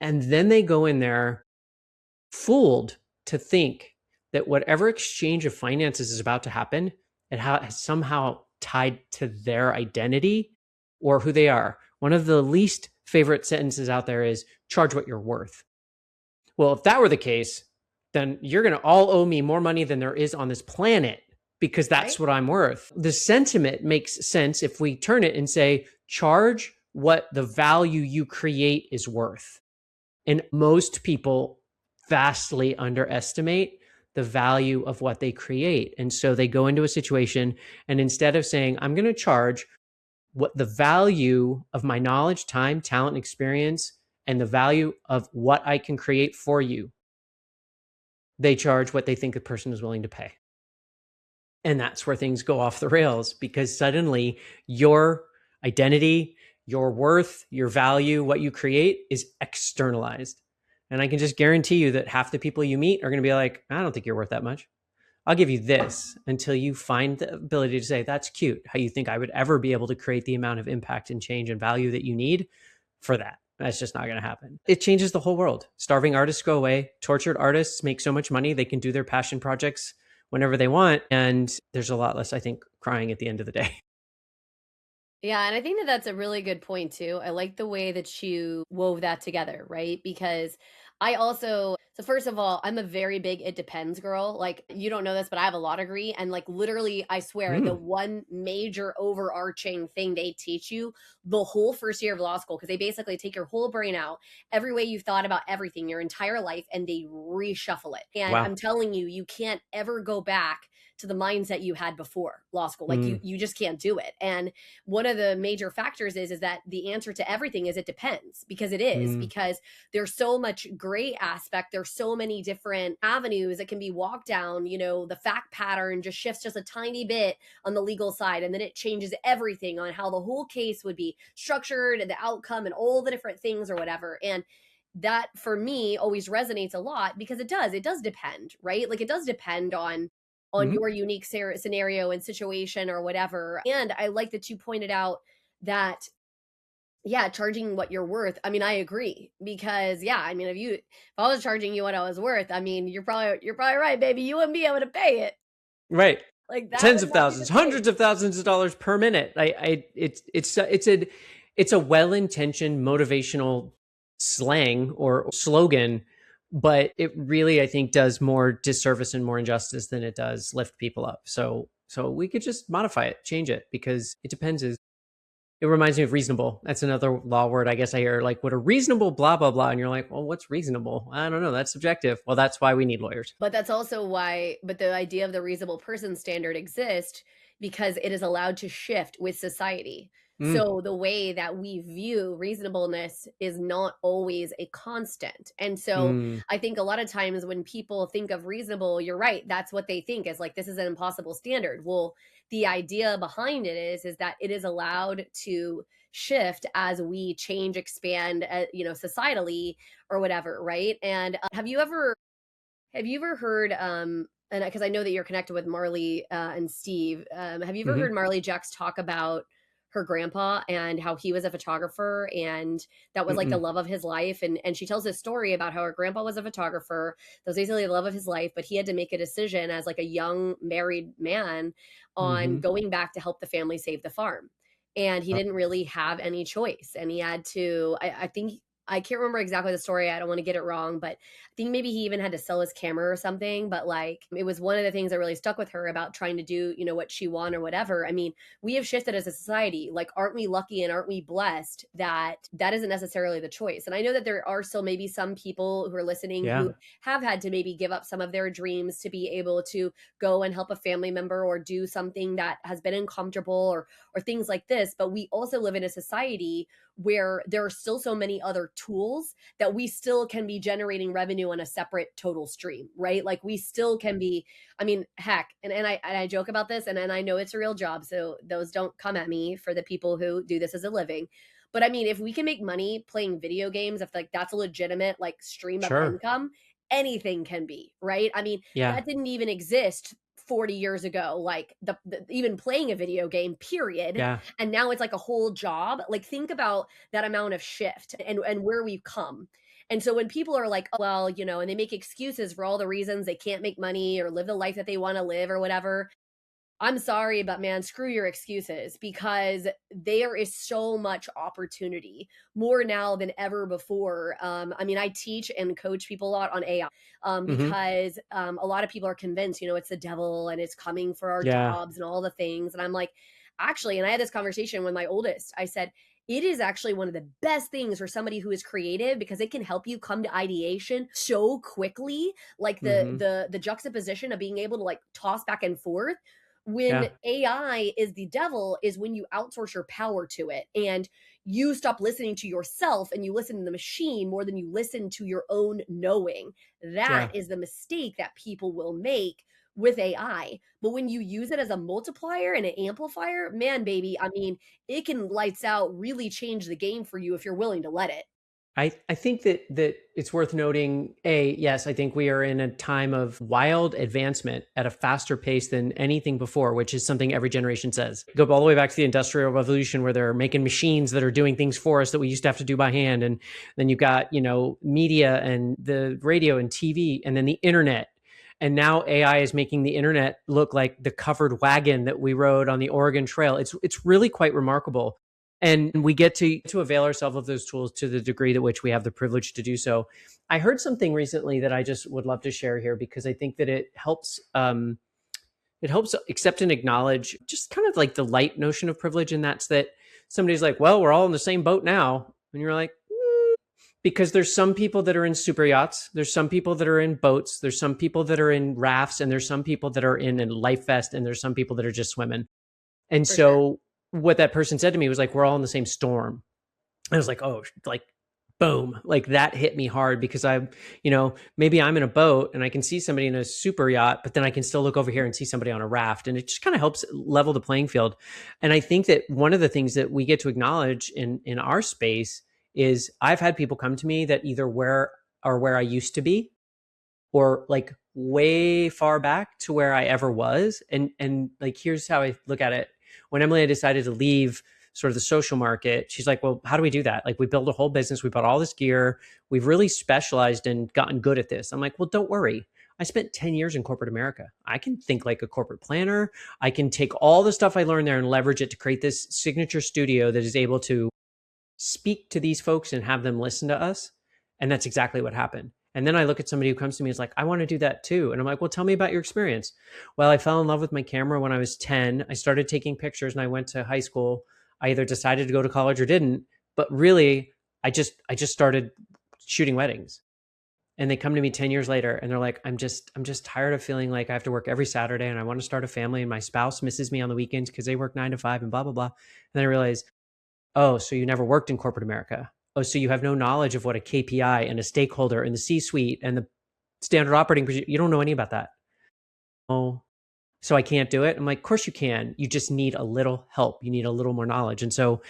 and then they go in there fooled to think that whatever exchange of finances is about to happen, it has somehow tied to their identity or who they are. One of the least favorite sentences out there is charge what you're worth. Well, if that were the case, then you're going to all owe me more money than there is on this planet because that's Right. what I'm worth. The sentiment makes sense if we turn it and say, charge what the value you create is worth. And most people vastly underestimate the value of what they create. And so they go into a situation and instead of saying, I'm going to charge what the value of my knowledge, time, talent, and experience, and the value of what I can create for you, they charge what they think the person is willing to pay. And that's where things go off the rails because suddenly your identity, your worth, your value, what you create is externalized. And I can just guarantee you that half the people you meet are going to be like, I don't think you're worth that much. I'll give you this until you find the ability to say, that's cute. How you think I would ever be able to create the amount of impact and change and value that you need for that? That's just not going to happen. It changes the whole world. Starving artists go away. Tortured artists make so much money. They can do their passion projects whenever they want. And there's a lot less, I think, crying at the end of the day. Yeah, and I think that that's a really good point too. I like the way that you wove that together, right? Because I also, so first of all, I'm a very big it depends girl. Like, you don't know this, but I have a law degree. And like, literally, I swear, the Mm, one major overarching thing they teach you the whole first year of law school, because they basically take your whole brain out, every way you've thought about everything your entire life, and they reshuffle it. And wow. I'm telling you, you can't ever go back to the mindset you had before law school. Like, you Mm, you just can't do it. And one of the major factors is that the answer to everything is it depends, because it is, mm, because there's so much gray aspect, there's so many different avenues that can be walked down. The fact pattern just shifts just a tiny bit on the legal side, and then it changes everything on how the whole case would be structured and the outcome and all the different things or whatever. And that for me always resonates a lot because it does depend, right? Like it does depend on Mhm. your unique scenario and situation or whatever. And I like that you pointed out that, yeah, charging what you're worth. I mean, I agree because yeah, I mean, if I was charging you what I was worth, I mean, you're probably right, baby. You wouldn't be able to pay it. Right. Like that Tens would of not be the thousands, hundreds case. of thousands of dollars per minute. It's a well-intentioned motivational slang or slogan, but it really, I think, does more disservice and more injustice than it does lift people up. So we could just modify it, change it, because it depends. It reminds me of reasonable. That's another law word I guess I hear, like, what a reasonable blah, blah, blah. And you're like, well, what's reasonable? I don't know. That's subjective. Well, that's why we need lawyers. But that's also why, but the idea of the reasonable person standard exists because it is allowed to shift with society. Mm, So the way that we view reasonableness is not always a constant. And so mm, I think a lot of times when people think of reasonable, you're right, that's what they think is like this is an impossible standard. Well, the idea behind it is that it is allowed to shift as we change, expand, societally or whatever, right? And have you ever heard, and because I know that you're connected with Marley and Steve, have you ever hmm heard Marley Jax talk about her grandpa and how he was a photographer and that was like the mm-mm, love of his life? And she tells this story about how her grandpa was a photographer. That was basically the love of his life, but he had to make a decision as like a young married man on hmm going back to help the family save the farm. And he didn't really have any choice. And he had to, I think, I can't remember exactly the story. I don't want to get it wrong, but I think maybe he even had to sell his camera or something, but like it was one of the things that really stuck with her about trying to do, what she wanted or whatever. I mean, we have shifted as a society. Like, aren't we lucky and aren't we blessed that that isn't necessarily the choice? And I know that there are still maybe some people who are listening yeah. who have had to maybe give up some of their dreams to be able to go and help a family member or do something that has been uncomfortable or things like this. But we also live in a society where there are still so many other tools that we still can be generating revenue on a separate total stream, right? Like we still can be, I mean, heck, and I joke about this and I know it's a real job. So those don't come at me for the people who do this as a living. But I mean, if we can make money playing video games, if like that's a legitimate like stream of Sure. income, anything can be, right? I mean, Yeah. that didn't even exist 40 years ago, like the even playing a video game, period. Yeah. And now it's like a whole job. Like think about that amount of shift and where we've come. And so when people are like, oh, well, and they make excuses for all the reasons they can't make money or live the life that they want to live or whatever, I'm sorry, but man, screw your excuses because there is so much opportunity more now than ever before. I mean, I teach and coach people a lot on AI hmm because a lot of people are convinced, it's the devil and it's coming for our Yeah. jobs and all the things. And I'm like, actually, and I had this conversation with my oldest. I said, it is actually one of the best things for somebody who is creative because it can help you come to ideation so quickly, like the hmm the the juxtaposition of being able to like toss back and forth when Yeah. AI is the devil is when you outsource your power to it and you stop listening to yourself and you listen to the machine more than you listen to your own knowing. That Yeah. is the mistake that people will make with AI. But when you use it as a multiplier and an amplifier, man, baby, I mean, it can lights out really change the game for you if you're willing to let it. I think that it's worth noting, yes, I think we are in a time of wild advancement at a faster pace than anything before, which is something every generation says. Go all the way back to the Industrial Revolution where they're making machines that are doing things for us that we used to have to do by hand. And then you've got, media and the radio and TV and then the internet. And now AI is making the internet look like the covered wagon that we rode on the Oregon Trail. It's really quite remarkable, and we get to avail ourselves of those tools to the degree to which we have the privilege to do so. I heard something recently that I just would love to share here because I think that it helps accept and acknowledge just kind of like the light notion of privilege, and that's that somebody's like, well, we're all in the same boat now, and you're like, because there's some people that are in super yachts, there's some people that are in boats, there's some people that are in rafts, and there's some people that are in a life vest, and there's some people that are just swimming. And For sure. so what that person said to me was like, we're all in the same storm. I was like, oh, like, boom, like that hit me hard because maybe I'm in a boat and I can see somebody in a super yacht, but then I can still look over here and see somebody on a raft. And it just kind of helps level the playing field. And I think that one of the things that we get to acknowledge in our space is I've had people come to me that either where I used to be, or like way far back to where I ever was. And like, here's how I look at it. When Emily decided to leave sort of the social market, she's like, well, how do we do that? Like, we built a whole business, we bought all this gear, we've really specialized and gotten good at this. I'm like, well, don't worry. I spent 10 years in corporate America. I can think like a corporate planner. I can take all the stuff I learned there and leverage it to create this signature studio that is able to speak to these folks and have them listen to us. And that's exactly what happened. And then I look at somebody who comes to me and is like, I want to do that too. And I'm like, well, tell me about your experience. Well, I fell in love with my camera when I was 10. I started taking pictures and I went to high school. I either decided to go to college or didn't, but really I just started shooting weddings. And they come to me 10 years later and they're like, I'm just tired of feeling like I have to work every Saturday and I want to start a family and my spouse misses me on the weekends because they work 9 to 5 and blah, blah, blah. And then I realized, oh, so you never worked in corporate America. Oh, so you have no knowledge of what a KPI and a stakeholder and the C-suite and the standard operating procedure. You don't know any about that. Oh, so I can't do it. I'm like, of course you can. You just need a little help. You need a little more knowledge. And so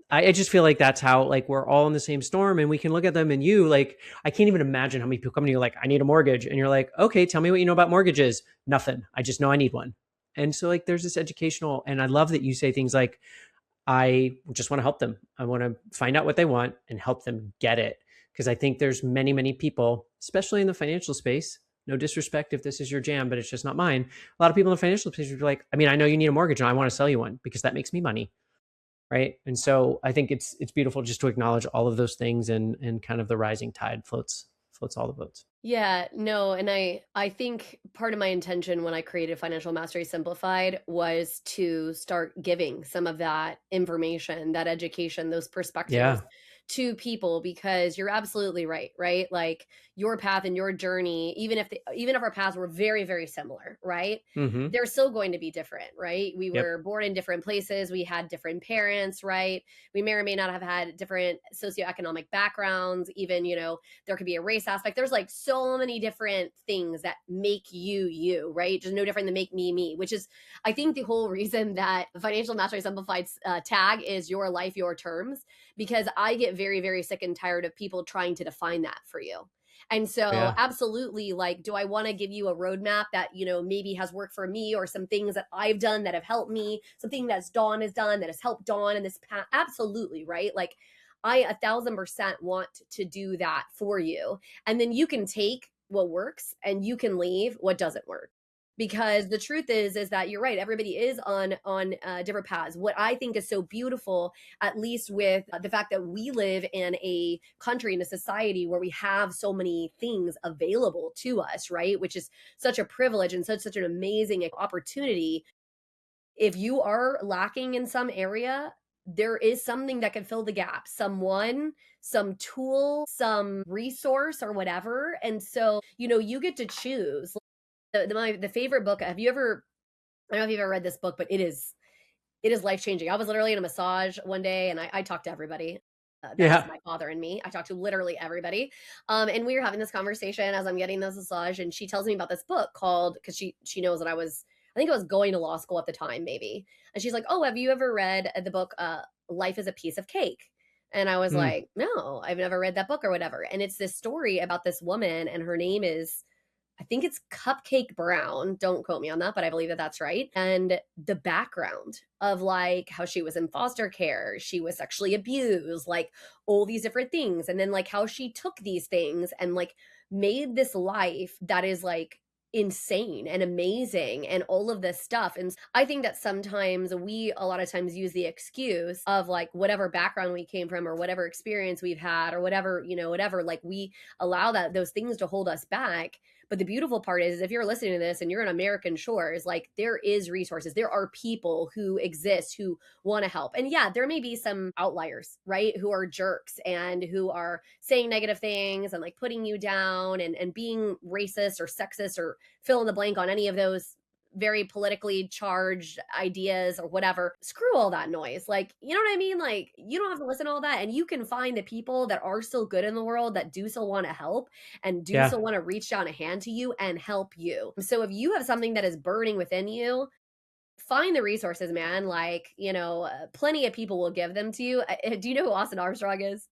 I just feel like that's how, like, we're all in the same storm and we can look at them. And you, like, I can't even imagine how many people come to you like, I need a mortgage. And you're like, okay, tell me what you know about mortgages. Nothing. I just know I need one. And so, like, there's this educational, and I love that you say things like, I just want to help them. I want to find out what they want and help them get it. Because I think there's many, many people, especially in the financial space, no disrespect if this is your jam, but it's just not mine. A lot of people in the financial space would be like, I mean, I know you need a mortgage and I want to sell you one because that makes me money. Right. And so I think it's beautiful just to acknowledge all of those things, and kind of the rising tide floats all the boats. Yeah, no, and I think part of my intention when I created Financial Mastery Simplified was to start giving some of that information, that education, those perspectives Yeah. to people, because you're absolutely right, right? Like, your path and your journey, even if our paths were very, very similar, right? Mm-hmm. They're still going to be different, right? We Yep. were born in different places, we had different parents, right? We may or may not have had different socioeconomic backgrounds, even, there could be a race aspect. There's like so many different things that make you you, right? Just no different than make me me, which is, I think, the whole reason that Financial Mastery Simplified tag is your life, your terms, because I get very, very sick and tired of people trying to define that for you. And so, Yeah. absolutely, like, do I want to give you a roadmap that, maybe has worked for me, or some things that I've done that have helped me, something that's Dawn has done that has helped Dawn in this path? Absolutely, right? Like, I 1,000% want to do that for you. And then you can take what works and you can leave what doesn't work. Because the truth is that you're right. Everybody is on different paths. What I think is so beautiful, at least with the fact that we live in a country, in a society where we have so many things available to us, right? Which is such a privilege and such an amazing opportunity. If you are lacking in some area, there is something that can fill the gap. Someone, some tool, some resource, or whatever. And so, you get to choose. The favorite book, have you ever, I don't know if you've ever read this book, but it is life changing. I was literally in a massage one day and I talked to everybody. That is Yeah. my father and me. I talked to literally everybody. And we were having this conversation as I'm getting this massage, and she tells me about this book called, because she knows that I think I was going to law school at the time, maybe. And she's like, oh, have you ever read the book Life is a Piece of Cake? And I was Mm. like, no, I've never read that book or whatever. And it's this story about this woman, and her name is, I think it's Cupcake Brown. Don't quote me on that, but I believe that that's right. And the background of, like, how she was in foster care, she was sexually abused, like, all these different things. And then, like, how she took these things and, like, made this life that is, like, insane and amazing and all of this stuff. And I think that sometimes we a lot of times use the excuse of, like, whatever background we came from or whatever experience we've had or whatever, whatever, like, we allow those things to hold us back. But the beautiful part is, if you're listening to this and you're in American shores, like, there is resources. There are people who exist who want to help. And yeah, there may be some outliers, right? Who are jerks and who are saying negative things and, like, putting you down and being racist or sexist or fill in the blank on any of those very politically charged ideas or whatever. Screw all that noise. Like, you know what I mean? Like, you don't have to listen to all that. And you can find the people that are still good in the world, that do still want to help and do Yeah. still want to reach down a hand to you and help you. So if you have something that is burning within you, find the resources, man. Like, plenty of people will give them to you. Do you know who Austin Armstrong is?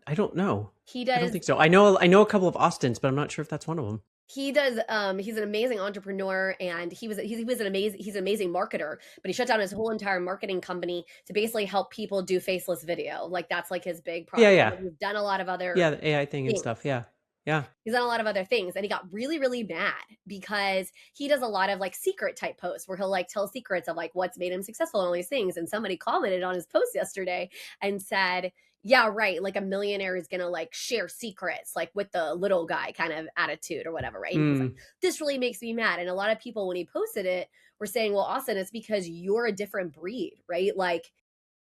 I don't know. He I don't does think so. I know a couple of Austins, but I'm not sure if that's one of them. He does. He's an amazing entrepreneur, and he's an amazing marketer. But he shut down his whole entire marketing company to basically help people do faceless video. Like that's like his big Yeah, product. yeah. He's done a lot of other Yeah, the AI thing and things. stuff. Yeah. Yeah. He's done a lot of other things, and he got really, really mad because he does a lot of like secret type posts where he'll like tell secrets of like what's made him successful and all these things. And somebody commented on his post yesterday and said, "Yeah, right. Like a millionaire is gonna like share secrets, like with the little guy kind of attitude or whatever, right?" And he was like, Mm, "This really makes me mad." And a lot of people, when he posted it, were saying, "Well, Austin, it's because you're a different breed, right? Like."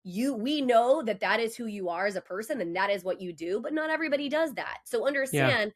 We know that that is who you are as a person and that is what you do, but not everybody does that. So yeah. understand,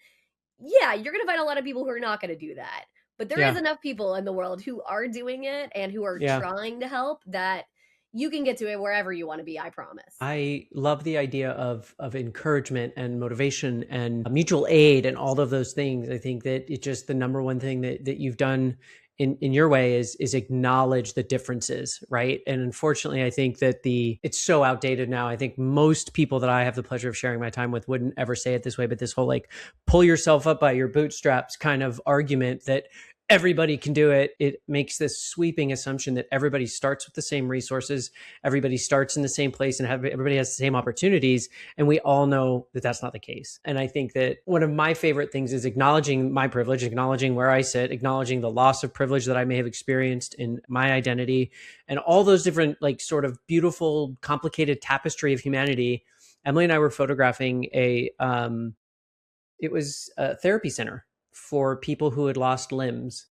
yeah, you're going to find a lot of people who are not going to do that. But there is Yeah. enough people in the world who are doing it and who are Yeah. trying to help that you can get to it wherever you want to be, I promise. I love the idea of encouragement and motivation and mutual aid and all of those things. I think that it's just the number one thing that you've done in your way is acknowledge the differences, right? And unfortunately, I think that it's so outdated now. I think most people that I have the pleasure of sharing my time with wouldn't ever say it this way, but this whole like pull yourself up by your bootstraps kind of argument that everybody can do it. It makes this sweeping assumption that everybody starts with the same resources, everybody starts in the same place, and everybody has the same opportunities. And we all know that that's not the case. And I think that one of my favorite things is acknowledging my privilege, acknowledging where I sit, acknowledging the loss of privilege that I may have experienced in my identity, and all those different, like, sort of beautiful, complicated tapestry of humanity. Emily and I were photographing it was a therapy center for people who had lost limbs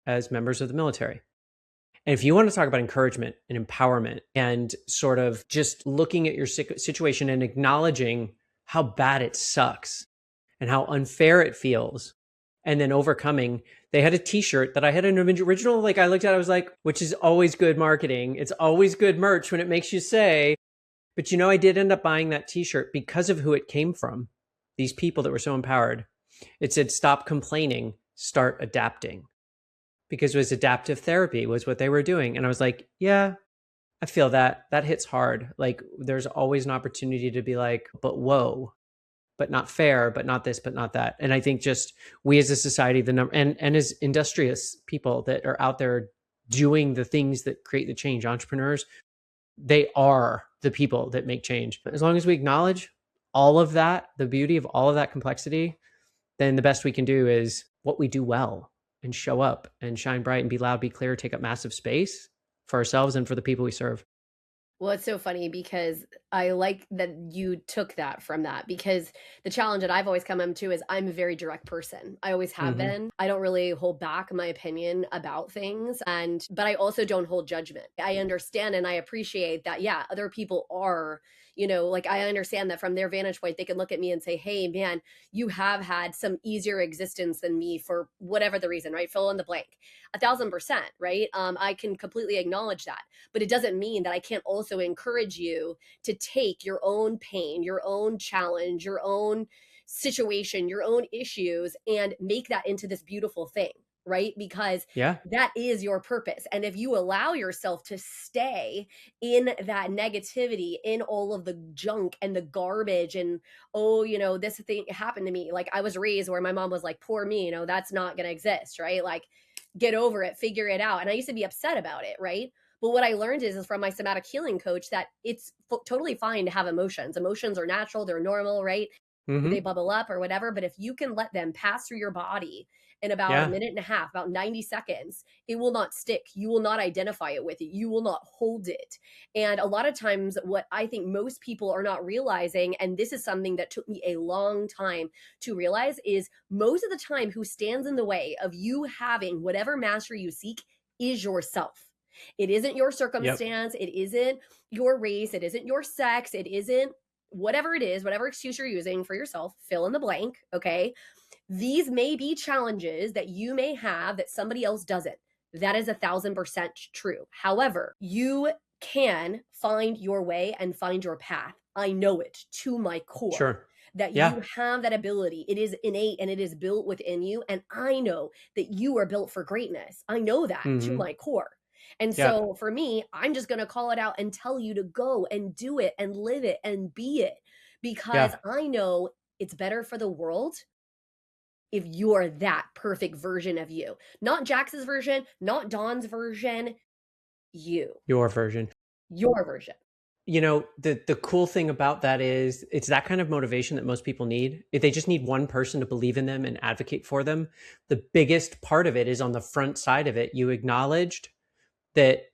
as members of the military. And if you want to talk about encouragement and empowerment and sort of just looking at your situation and acknowledging how bad it sucks and how unfair it feels, and then overcoming, they had a t-shirt that I had an original, like I looked at it, I was like, which is always good marketing. It's always good merch when it makes you say, but I did end up buying that t-shirt because of who it came from. These people that were so empowered. It said, stop complaining, start adapting. Because it was adaptive therapy was what they were doing. And I was like, yeah, I feel that. That hits hard. Like there's always an opportunity to be like, but whoa, but not fair, but not this, but not that. And I think just we as a society, and as industrious people that are out there doing the things that create the change, entrepreneurs, they are the people that make change. But as long as we acknowledge all of that, the beauty of all of that complexity, then the best we can do is what we do well and show up and shine bright and be loud, be clear, take up massive space for ourselves and for the people we serve. Well, it's so funny because I like that you took that from that, because the challenge that I've always come into is I'm a very direct person. I always have Mm-hmm. been. I don't really hold back my opinion about things, but I also don't hold judgment. I understand and I appreciate that, yeah, other people are, like I understand that from their vantage point, they can look at me and say, "Hey, man, you have had some easier existence than me for whatever the reason," right? Fill in the blank. 1,000%, right? I can completely acknowledge that. But it doesn't mean that I can't also encourage you to take your own pain, your own challenge, your own situation, your own issues, and make that into this beautiful thing, right? Because Yeah. that is your purpose. And if you allow yourself to stay in that negativity, in all of the junk and the garbage, and, oh, this thing happened to me. Like I was raised where my mom was like, poor me, that's not going to exist, right? Like, get over it, figure it out. And I used to be upset about it, right? But what I learned is from my somatic healing coach that it's totally fine to have emotions. Emotions are natural, they're normal, right? They Mm-hmm. bubble up or whatever. But if you can let them pass through your body in about a Yeah. minute and a half, about 90 seconds, it will not stick. You will not identify it with it. You will not hold it. And a lot of times, what I think most people are not realizing, and this is something that took me a long time to realize, is most of the time who stands in the way of you having whatever mastery you seek is yourself. It isn't your Yep. circumstance. It isn't your race. It isn't your sex. It isn't whatever it is, whatever excuse you're using for yourself, fill in the blank. Okay. These may be challenges that you may have that somebody else doesn't. That is 1,000% true. However, you can find your way and find your path. I know it to my core Sure. that Yeah. you have that ability. It is innate and it is built within you. And I know that you are built for greatness. I know that to Mm-hmm. my core. And Yeah. so for me, I'm just going to call it out and tell you to go and do it and live it and be it, because Yeah. I know it's better for the world if you're that perfect version of you. Not Jax's version, not Don's version, you, Your version. your version. You know, the cool thing about that is it's that kind of motivation that most people need. If they just need one person to believe in them and advocate for them, the biggest part of it is on the front side of it. You acknowledged that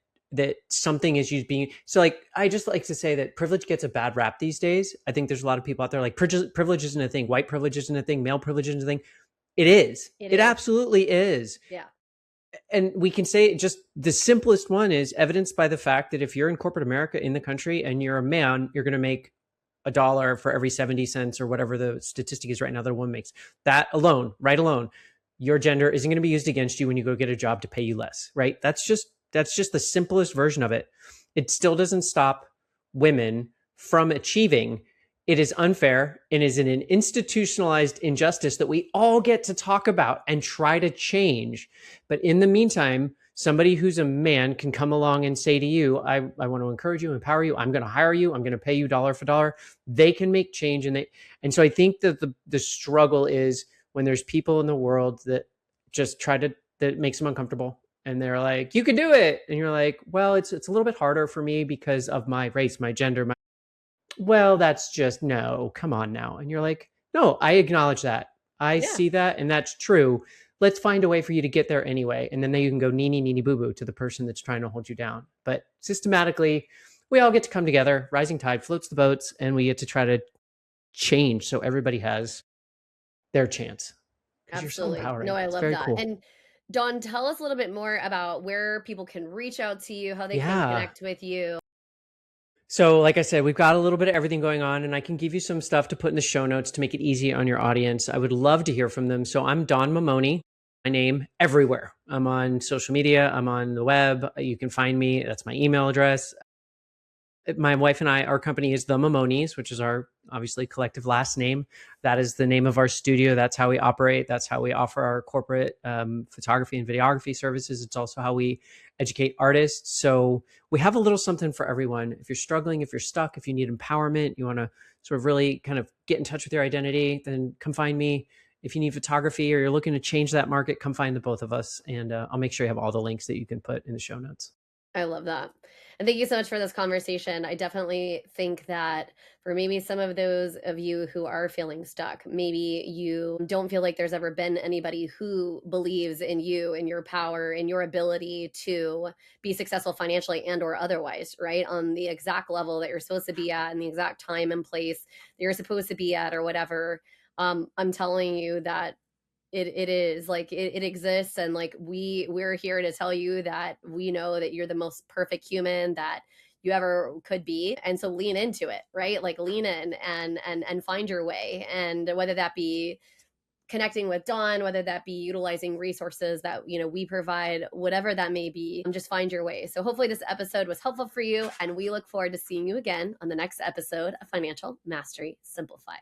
something is used being so. Like, I just like to say that privilege gets a bad rap these days. I think there's a lot of people out there like privilege isn't a thing, white privilege isn't a thing, male privilege isn't a thing. It is. It It is. absolutely is. Yeah. And we can say just the simplest one is evidenced by the fact that if you're in corporate America in the country and you're a man, you're going to make $1 for every 70 cents or whatever the statistic is right now that a woman makes. That alone, right alone, your gender isn't going to be used against you when you go get a job to pay you less, right? That's just the simplest version of it. It still doesn't stop women from achieving. It is unfair and is an institutionalized injustice that we all get to talk about and try to change. But in the meantime, somebody who's a man can come along and say to you, I want to encourage you, empower you. I'm going to hire you. I'm going to pay you dollar for dollar. They can make change. And so I think that the struggle is when there's people in the world that just that makes them uncomfortable. And they're like, you can do it. And you're like, well, it's a little bit harder for me because of my race, my gender, well, that's just no, come on now. And you're like, no, I acknowledge that. I Yeah. see that. And that's true. Let's find a way for you to get there anyway. And then you can go neeny boo boo to the person that's trying to hold you down. But systematically, we all get to come together. Rising tide floats the boats, and we get to try to change so everybody has their chance. Because you're so Absolutely. empowering. No, I It's love very that. cool. And Don, tell us a little bit more about where people can reach out to you, how they can Yeah. connect with you. So, like I said, we've got a little bit of everything going on, and I can give you some stuff to put in the show notes to make it easy on your audience. I would love to hear from them. So, I'm Don Mamone. My name everywhere. I'm on social media. I'm on the web. You can find me. That's my email address. My wife and I, our company is the Mamones, which is our obviously collective last name. That is the name of our studio. That's how we operate. That's how we offer our corporate photography and videography services. It's also how we educate artists. So we have a little something for everyone. If you're struggling, if you're stuck, if you need empowerment, you want to sort of really kind of get in touch with your identity, then come find me. If you need photography or you're looking to change that market, come find the both of us. And I'll make sure you have all the links that you can put in the show notes. I love that. And thank you so much for this conversation. I definitely think that for maybe some of those of you who are feeling stuck, maybe you don't feel like there's ever been anybody who believes in you and your power and your ability to be successful financially and or otherwise, right? On the exact level that you're supposed to be at and the exact time and place that you're supposed to be at or whatever. I'm telling you that it is like it exists, and like we're here to tell you that we know that you're the most perfect human that you ever could be, and so lean into it, right? Like lean in and find your way, and whether that be connecting with Don, whether that be utilizing resources that we provide, whatever that may be, just find your way. So hopefully this episode was helpful for you, and we look forward to seeing you again on the next episode of Financial Mastery Simplified.